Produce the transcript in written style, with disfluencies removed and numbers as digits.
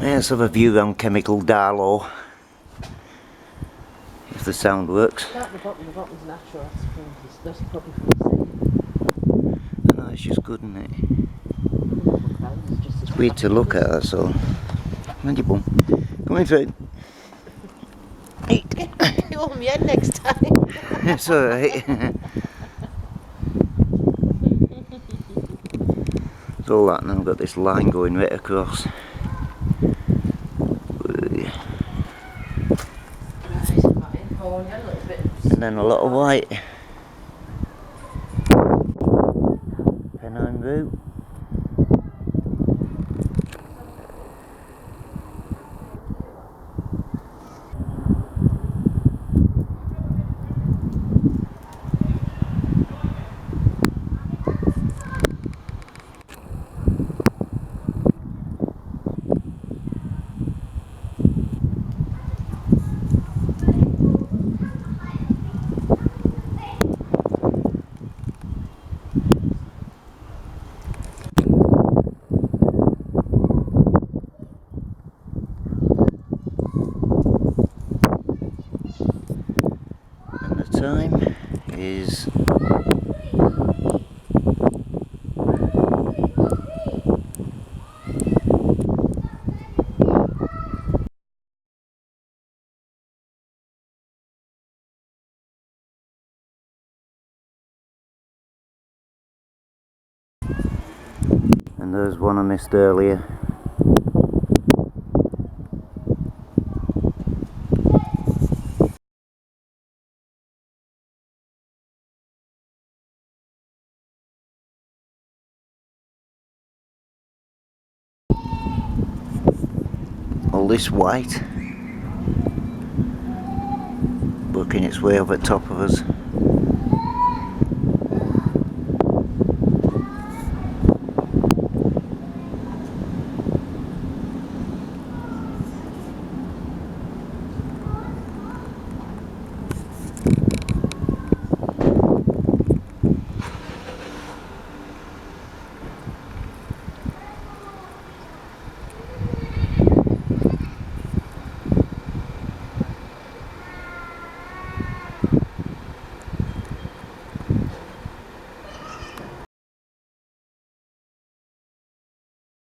Yeah, let's have a view on chemical Darlow. If the sound works. The bottom's natural, that's probably from the sea. No, it's just good, isn't it? It's It's weird to look at, that's all. Mind your bum. Coming through. You want me head next time. It's alright. It's all that, and I've got this line going right across. And then a lot of white. Pennine route. And the time is and there's one I missed earlier. All this white working its way over the top of us.